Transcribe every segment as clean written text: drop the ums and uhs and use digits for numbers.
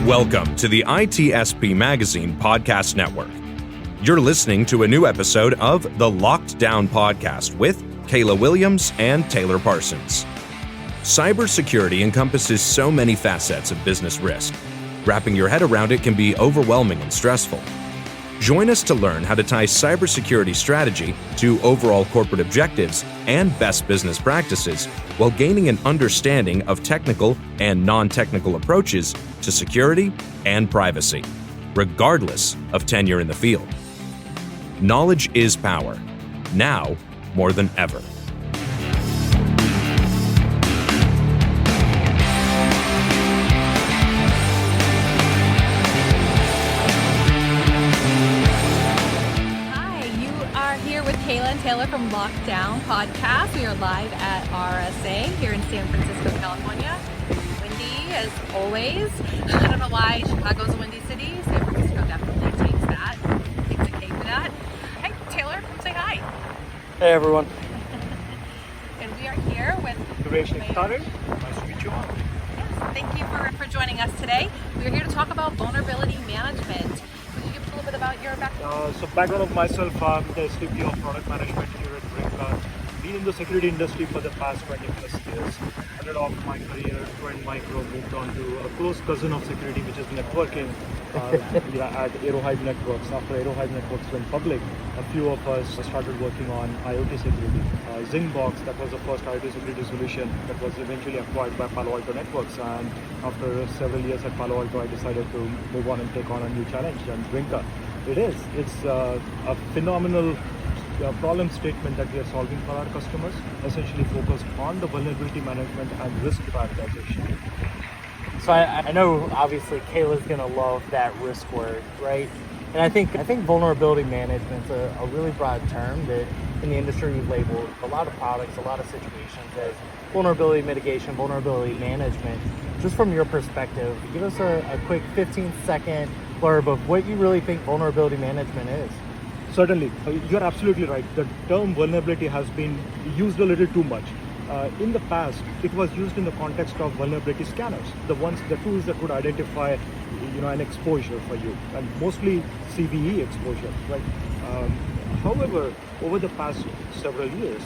Welcome to the ITSP Magazine Podcast Network. You're listening to a new episode of the Locked Down Podcast with Kayla Williams and Taylor Parsons. Cybersecurity encompasses so many facets of business risk. Wrapping your head around it can be overwhelming and stressful. Join us to learn how to tie cybersecurity strategy to overall corporate objectives and best business practices while gaining an understanding of technical and non-technical approaches to security and privacy, regardless of tenure in the field. Knowledge is power, now more than ever. Kayla and Taylor from Lockdown Podcast. We are live at RSA here in San Francisco, California. Windy as always. I don't know why Chicago's a windy city. San Francisco definitely takes a cake for that. Hey, Taylor, come say hi. Hey, everyone. And we are here with Mayuresh and Ektare. Nice to meet you all. Yes, thank you for joining us today. We are here to talk about vulnerability management. A little bit about your background. So background of myself, I'm the SVP of Product Management here at Brinqa. Been in the security industry for the past 20 plus years. Started off my career, joined Micro, moved on to a close cousin of security, which is networking at Aerohive Networks. After Aerohive Networks went public, a few of us started working on IoT security. Zingbox, that was the first IoT security solution that was eventually acquired by Palo Alto Networks. And after several years at Palo Alto, I decided to move on and take on a new challenge. And Brinqa, it's a phenomenal problem statement that we are solving for our customers, essentially focused on the vulnerability management and risk prioritization. So I know obviously Kayla's gonna love that risk word, right? And I think vulnerability management's a really broad term that in the industry we've labeled a lot of products, a lot of situations as vulnerability mitigation, vulnerability management. Just from your perspective, give us a quick 15-second blurb of what you really think vulnerability management is. Certainly, you're absolutely right. The term vulnerability has been used a little too much. In the past, it was used in the context of vulnerability scanners, the tools that would identify, an exposure for you, and mostly CVE exposure, right? However, over the past several years,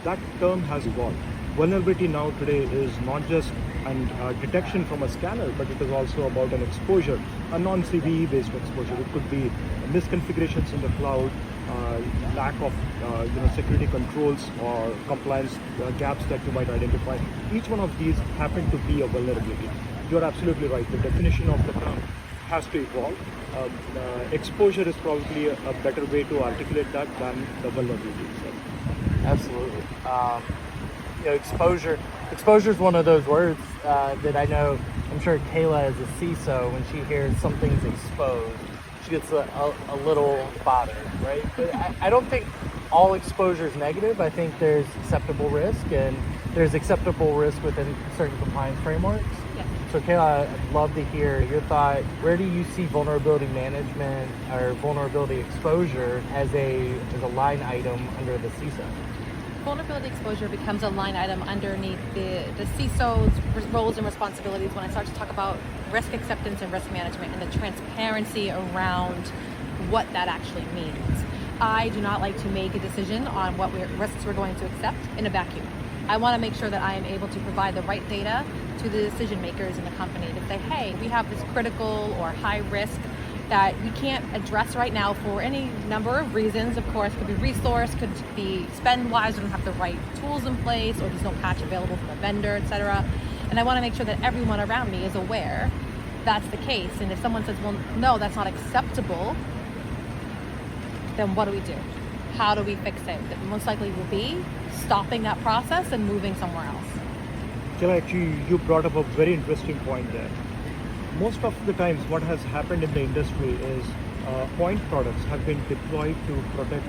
that term has evolved. Vulnerability now today is not just a detection from a scanner, but it is also about an exposure, a non-CVE based exposure. It could be misconfigurations in the cloud, lack of security controls or compliance gaps that you might identify. Each one of these happen to be a vulnerability. You're absolutely right. The definition of the term has to evolve. Exposure is probably a better way to articulate that than the vulnerability itself. Absolutely. Exposure is one of those words that I know, I'm sure Kayla as a CISO, when she hears something's exposed, she gets a little bothered, right? But I don't think all exposure is negative. I think there's acceptable risk, and there's acceptable risk within certain compliance frameworks. Yes. So Kayla, I'd love to hear your thought. Where do you see vulnerability management or vulnerability exposure as a line item under the CISO? Vulnerability exposure becomes a line item underneath the CISO's roles and responsibilities when I start to talk about risk acceptance and risk management and the transparency around what that actually means. I do not like to make a decision on what risks we're going to accept in a vacuum. I want to make sure that I am able to provide the right data to the decision makers in the company to say, hey, we have this critical or high risk that we can't address right now for any number of reasons. Of course, could be resource, could be spend-wise, we don't have the right tools in place, or there's no patch available from a vendor, etc. And I want to make sure that everyone around me is aware that's the case. And if someone says, well, no, that's not acceptable, then what do we do? How do we fix it? That most likely will be stopping that process and moving somewhere else. Kayla, actually, you brought up a very interesting point there. Most of the times what has happened in the industry is point products have been deployed to protect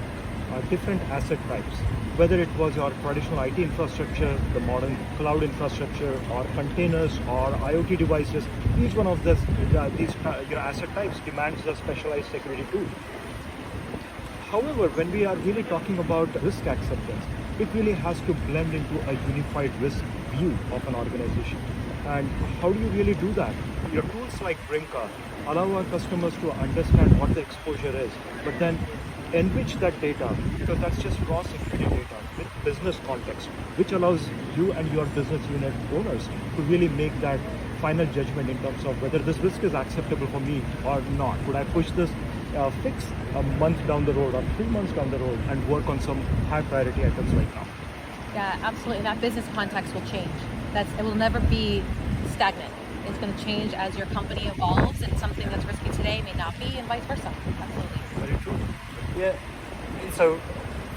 different asset types, whether it was your traditional IT infrastructure, the modern cloud infrastructure, or containers or IoT devices. Each one of these asset types demands a specialized security tool. However, when we are really talking about risk acceptance, it really has to blend into a unified risk view of an organization. And how do you really do that? Tools like Brinqa allow our customers to understand what the exposure is, but then enrich that data, because that's just raw security data with business context, which allows you and your business unit owners to really make that final judgment in terms of whether this risk is acceptable for me or not. Could I push this fix a month down the road or 3 months down the road and work on some high priority items right now? Yeah, absolutely. That business context will change. It will never be stagnant. It's going to change as your company evolves, and something that's risky today may not be, and vice versa. Absolutely. Very true. Yeah. And so,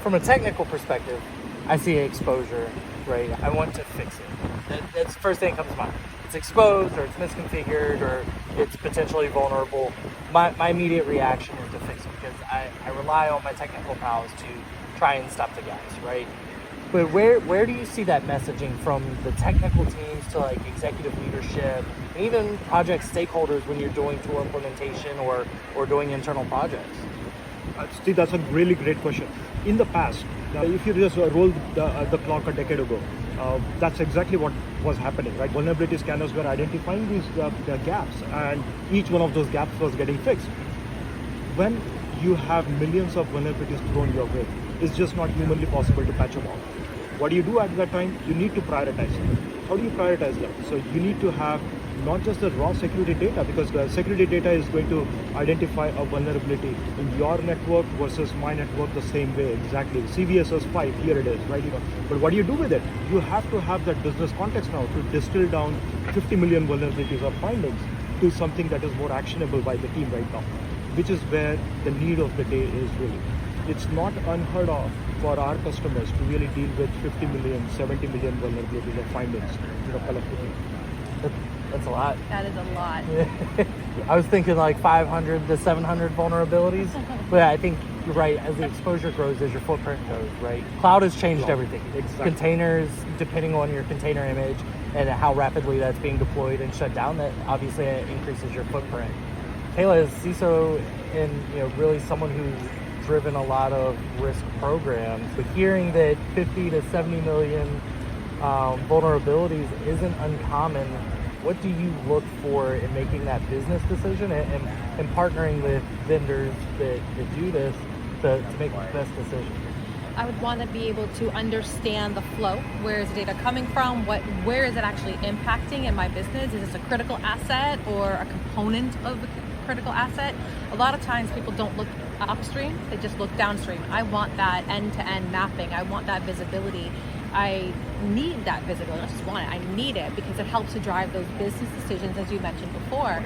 from a technical perspective, I see exposure, right? I want to fix it. That's the first thing that comes to mind. It's exposed, or it's misconfigured, or it's potentially vulnerable. My immediate reaction is to fix it, because I rely on my technical prowess to try and stop the guys, right? But where do you see that messaging from the technical teams to like executive leadership, and even project stakeholders when you're doing tool implementation or doing internal projects? Steve, that's a really great question. In the past, if you just roll the clock a decade ago, that's exactly what was happening, right? Vulnerability scanners were identifying these gaps, and each one of those gaps was getting fixed. When you have millions of vulnerabilities thrown your way, it's just not humanly possible to patch them all. What do you do at that time? You need to prioritize them. How do you prioritize them? So you need to have not just the raw security data, because the security data is going to identify a vulnerability in your network versus my network the same way, exactly. CVSS 5, here it is, right? But what do you do with it? You have to have that business context now to distill down 50 million vulnerabilities or findings to something that is more actionable by the team right now, which is where the need of the day is really. It's not unheard of for our customers to really deal with 50 million, 70 million vulnerabilities or findings, collectively. That's a lot. That is a lot. I was thinking like 500 to 700 vulnerabilities, but I think you're right. As the exposure grows, as your footprint goes, right? Cloud has changed everything. Exactly. Containers, depending on your container image and how rapidly that's being deployed and shut down, that obviously increases your footprint. Kayla is CISO and really someone who's driven a lot of risk programs, but hearing that 50 to 70 million vulnerabilities isn't uncommon. What do you look for in making that business decision and partnering with vendors that do this to make the best decision? I would want to be able to understand the flow. Where is the data coming from? Where is it actually impacting in my business? Is this a critical asset or a component of a critical asset? A lot of times people don't look upstream, they just look downstream. I want that end-to-end mapping. I want that visibility. I need that visibility. I just want it. I need it because it helps to drive those business decisions, as you mentioned before.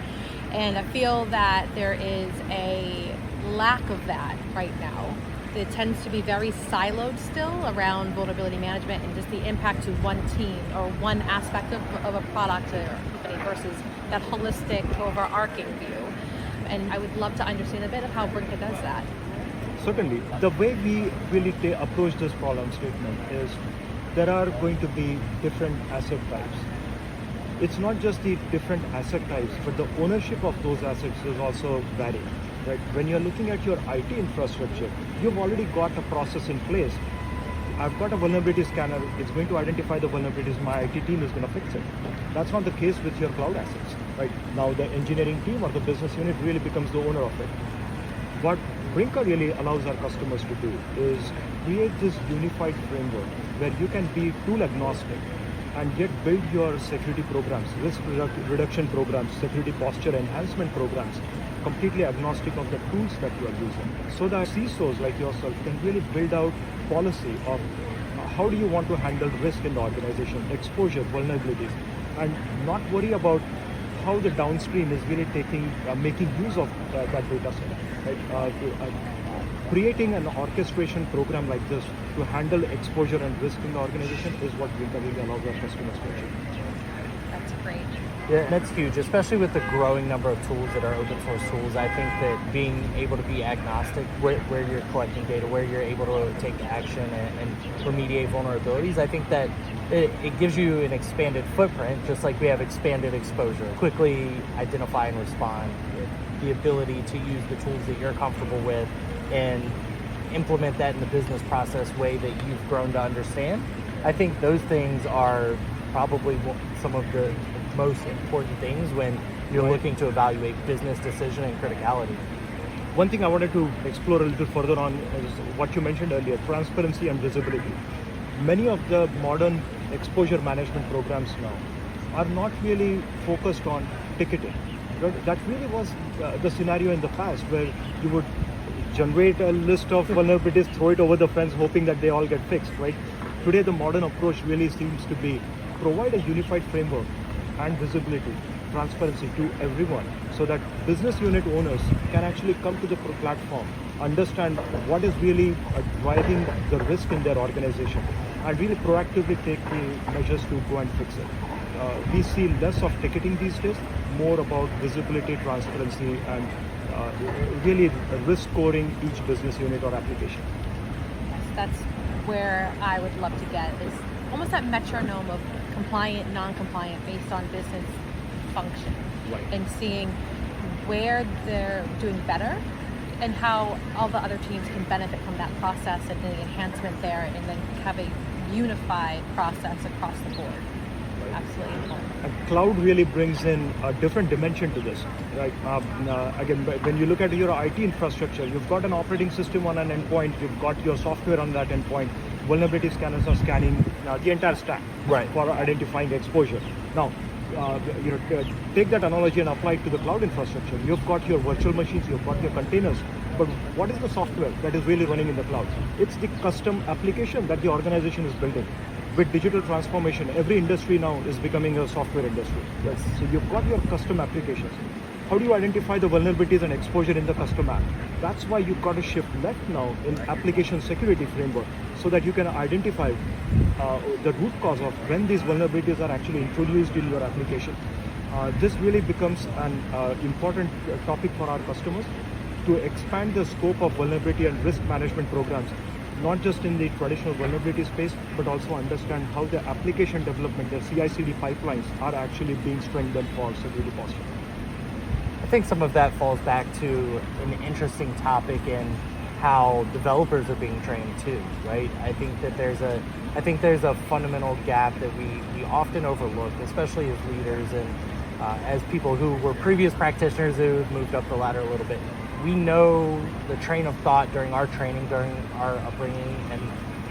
And I feel that there is a lack of that right now. It tends to be very siloed still around vulnerability management and just the impact to one team or one aspect of a product or a company versus that holistic, overarching view. And I would love to understand a bit of how Brinqa does that. Certainly. The way we really approach this problem statement is there are going to be different asset types. It's not just the different asset types, but the ownership of those assets is also varying. Right? When you're looking at your IT infrastructure, you've already got a process in place. I've got a vulnerability scanner, it's going to identify the vulnerabilities, my IT team is going to fix it. That's not the case with your cloud assets. Right? Now the engineering team or the business unit really becomes the owner of it. What Brinqa really allows our customers to do is create this unified framework where you can be tool agnostic and yet build your security programs, risk reduction programs, security posture enhancement programs, completely agnostic of the tools that you are using. So that CISOs like yourself can really build out policy of how do you want to handle risk in the organization, exposure, vulnerabilities, and not worry about how the downstream is really making use of that data set. Right? Creating an orchestration program like this to handle exposure and risk in the organization is what Brinqa really allows our customers to achieve. That's great. Yeah, that's huge, especially with the growing number of tools that are open source tools. I think that being able to be agnostic where you're collecting data, where you're able to take action and remediate vulnerabilities, I think that it gives you an expanded footprint, just like we have expanded exposure. Quickly identify and respond, the ability to use the tools that you're comfortable with and implement that in the business process way that you've grown to understand. I think those things are probably some of the most important things when you're Right. looking to evaluate business decision and criticality. One thing I wanted to explore a little further on is what you mentioned earlier, transparency and visibility. Many of the modern exposure management programs now are not really focused on ticketing. That really was the scenario in the past, where you would generate a list of vulnerabilities, throw it over the fence, hoping that they all get fixed, right? Today, the modern approach really seems to be provide a unified framework and visibility, transparency to everyone, so that business unit owners can actually come to the platform, understand what is really driving the risk in their organization, and really proactively take the measures to go and fix it. We see less of ticketing these days, more about visibility, transparency, and really risk scoring each business unit or application. Yes, that's where I would love to get, is almost that metronome of compliant, non-compliant based on business function. Right. And seeing where they're doing better and how all the other teams can benefit from that process and the enhancement there, and then have a unified process across the board. Absolutely important. And cloud really brings in a different dimension to this, right? Again, when you look at your IT infrastructure, you've got an operating system on an endpoint, you've got your software on that endpoint. Vulnerability scanners are scanning the entire stack, Right. for identifying exposure. Now, take that analogy and apply it to the cloud infrastructure. You've got your virtual machines, you've got your containers, but what is the software that is really running in the cloud? It's the custom application that the organization is building. With digital transformation, every industry now is becoming a software industry. Yes. So you've got your custom applications. How do you identify the vulnerabilities and exposure in the custom app? That's why you've got to shift left now in application security framework, so that you can identify the root cause of when these vulnerabilities are actually introduced in your application. This really becomes an important topic for our customers, to expand the scope of vulnerability and risk management programs, not just in the traditional vulnerability space, but also understand how the application development, the CI/CD pipelines, are actually being strengthened for security posture. I think some of that falls back to an interesting topic in how developers are being trained too, right? I think there's a fundamental gap that we often overlook, especially as leaders and as people who were previous practitioners who've moved up the ladder a little bit. We know the train of thought during our training, during our upbringing, and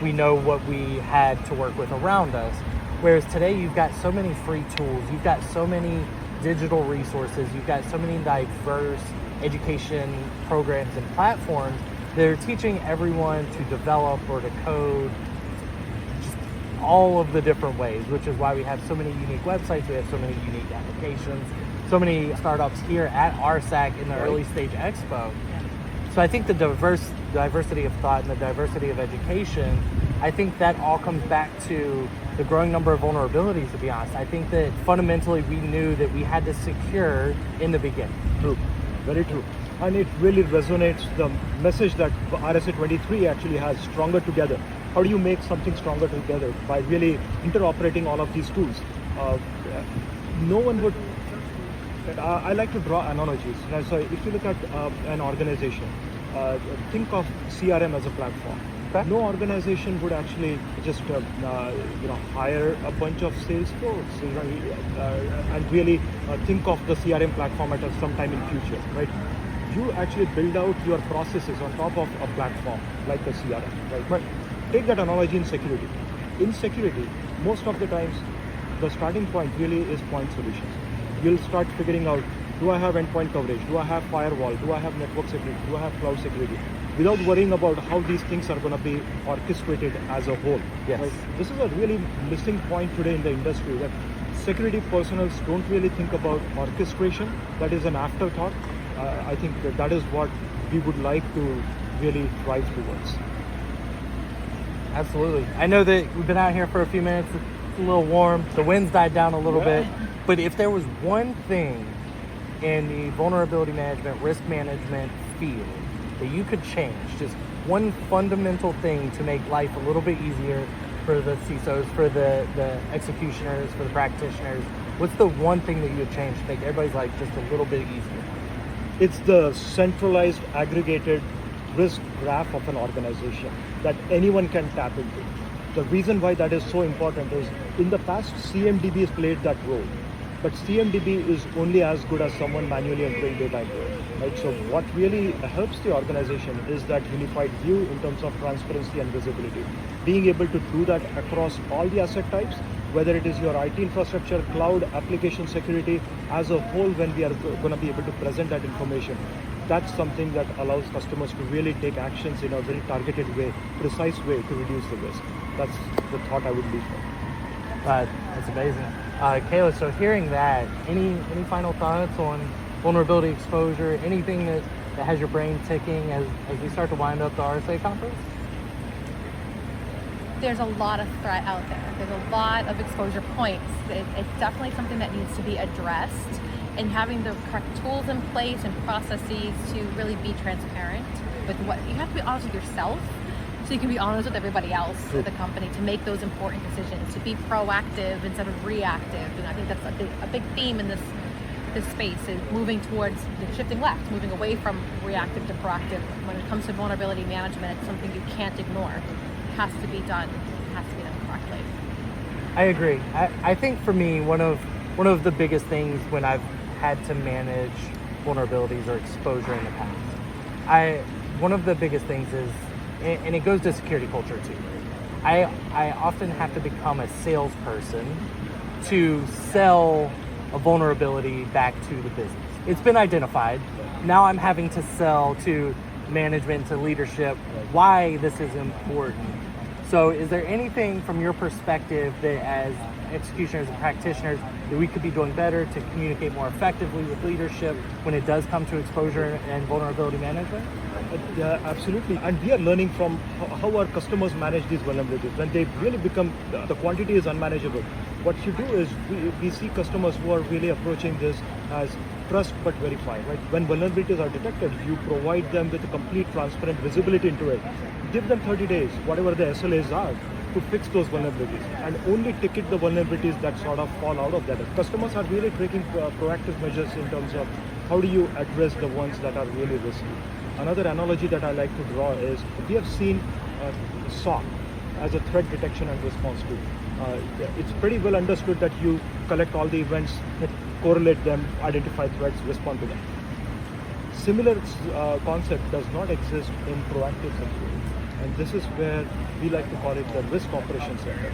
we know what we had to work with around us. Whereas today you've got so many free tools, you've got so many digital resources, you've got so many diverse education programs and platforms that are teaching everyone to develop or to code, just all of the different ways, which is why we have so many unique websites, we have so many unique applications, so many startups here at RSAC in the early stage expo. So I think the diversity of thought and the diversity of education, I think that all comes back to the growing number of vulnerabilities, to be honest. I think that fundamentally we knew that we had to secure in the beginning. True, very true. And it really resonates, the message that RSA 23 actually has, stronger together. How do you make something stronger together? By really interoperating all of these tools. No one would, I like to draw analogies. So if you look at an organization, think of CRM as a platform. Okay. No organization would actually just hire a bunch of sales folks and really think of the CRM platform at some time in future, right? You actually build out your processes on top of a platform like the CRM, right? But take that analogy in security. In security, most of the times, the starting point really is point solutions. You'll start figuring out, do I have endpoint coverage? Do I have firewall? Do I have network security? Do I have cloud security? Without worrying about how these things are going to be orchestrated as a whole. Yes. Right? This is a really missing point today in the industry, that security personnel don't really think about orchestration. That is an afterthought. I think that is what we would like to really drive towards. Absolutely. I know that we've been out here for a few minutes. It's a little warm. The wind's died down a little bit. But if there was one thing in the vulnerability management, risk management field that you could change, just one fundamental thing to make life a little bit easier for the CISOs, for the executioners, for the practitioners, what's the one thing that you would change to make everybody's life just a little bit easier? It's the centralized, aggregated risk graph of an organization that anyone can tap into. The reason why that is so important is, in the past, CMDBs played that role. but CMDB is only as good as someone manually entering data into it. Right? So what really helps the organization is that unified view in terms of transparency and visibility. Being able to do that across all the asset types, whether it is your IT infrastructure, cloud, application security, as a whole, when we are going to be able to present that information, that's something that allows customers to really take actions in a very targeted way, precise way to reduce the risk. That's the thought I would leave for. That's amazing. Kayla, so hearing that, any final thoughts on vulnerability exposure, anything that has your brain ticking as we start to wind up the RSA conference? There's a lot of threat out there. There's a lot of exposure points. It's definitely something that needs to be addressed, and having the correct tools in place and processes to really be transparent with what you have to be honest with yourself, so you can be honest with everybody else at the company to make those important decisions, to be proactive instead of reactive. And I think that's a big theme in this space, is moving towards shifting left, moving away from reactive to proactive. When it comes to vulnerability management, it's something you can't ignore. It has to be done. It has to be done correctly. I agree. I think for me, one of the biggest things when I've had to manage vulnerabilities or exposure in the past, one of the biggest things is, and it goes to security culture too, I often have to become a salesperson to sell a vulnerability back to the business. It's been identified. Now I'm having to sell to management, to leadership, why this is important. So is there anything from your perspective that as executioners and practitioners that we could be doing better to communicate more effectively with leadership when it does come to exposure and vulnerability management? Yeah, absolutely. And we are learning from how our customers manage these vulnerabilities. When they really become, the quantity is unmanageable. What you do is we see customers who are really approaching this as trust but verify, right? When vulnerabilities are detected, you provide them with a complete transparent visibility into it. Give them 30 days, whatever the SLAs are, to fix those vulnerabilities, and only ticket the vulnerabilities that sort of fall out of that. Customers are really taking proactive measures in terms of how do you address the ones that are really risky. Another analogy that I like to draw is we have seen SOC as a threat detection and response tool. It's pretty well understood that you collect all the events, correlate them, identify threats, respond to them. Similar concept does not exist in proactive security. And this is where we like to call it the risk operations center.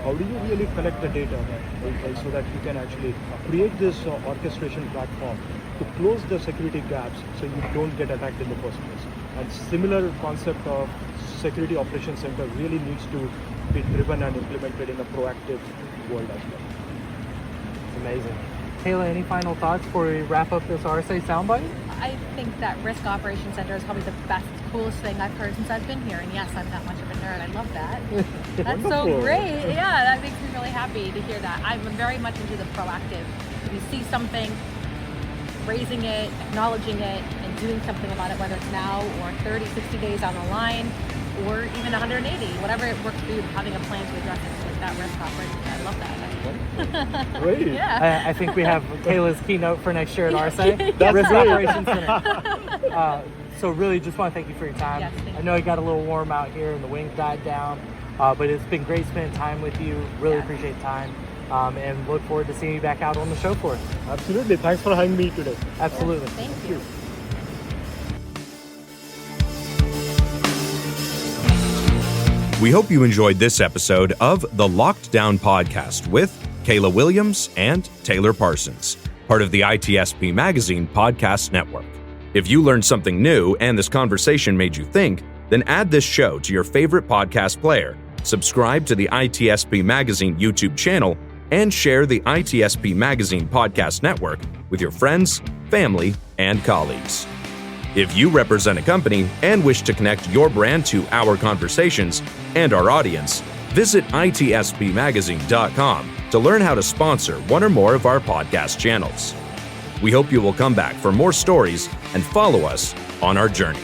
How do you really collect the data so that you can actually create this orchestration platform to close the security gaps so you don't get attacked in the first place? And similar concept of security operations center really needs to be driven and implemented in a proactive world as well. It's amazing. Kayla, any final thoughts before we wrap up this RSA soundbite? I think that Risk Operations Center is probably the best, coolest thing I've heard since I've been here. And yes, I'm that much of a nerd. I love that. That's so great. Yeah, that makes me really happy to hear that. I'm very much into the proactive. If you see something, raising it, acknowledging it, and doing something about it, whether it's now or 30, 60 days down the line, or even 180, whatever it works for you, having a plan to address it with that risk operation. I love that. Great. Yeah. I think we have Kayla's keynote for next year at RSA. That's Risk great. Operations Center. So really just want to thank you for your time. Yes, thank I know it got a little warm out here and the wind died down, but it's been great spending time with you. Really appreciate the time. And look forward to seeing you back out on the show for us. Absolutely. Thanks for having me today. Absolutely. Thank you. We hope you enjoyed this episode of the Locked Down Podcast with Kayla Williams and Taylor Parsons, part of the ITSP Magazine podcast network. If you learned something new and this conversation made you think, then add this show to your favorite podcast player, subscribe to the ITSP Magazine YouTube channel, and share the ITSP Magazine podcast network with your friends, family, and colleagues. If you represent a company and wish to connect your brand to our conversations and our audience, visit itspmagazine.com to learn how to sponsor one or more of our podcast channels. We hope you will come back for more stories and follow us on our journey.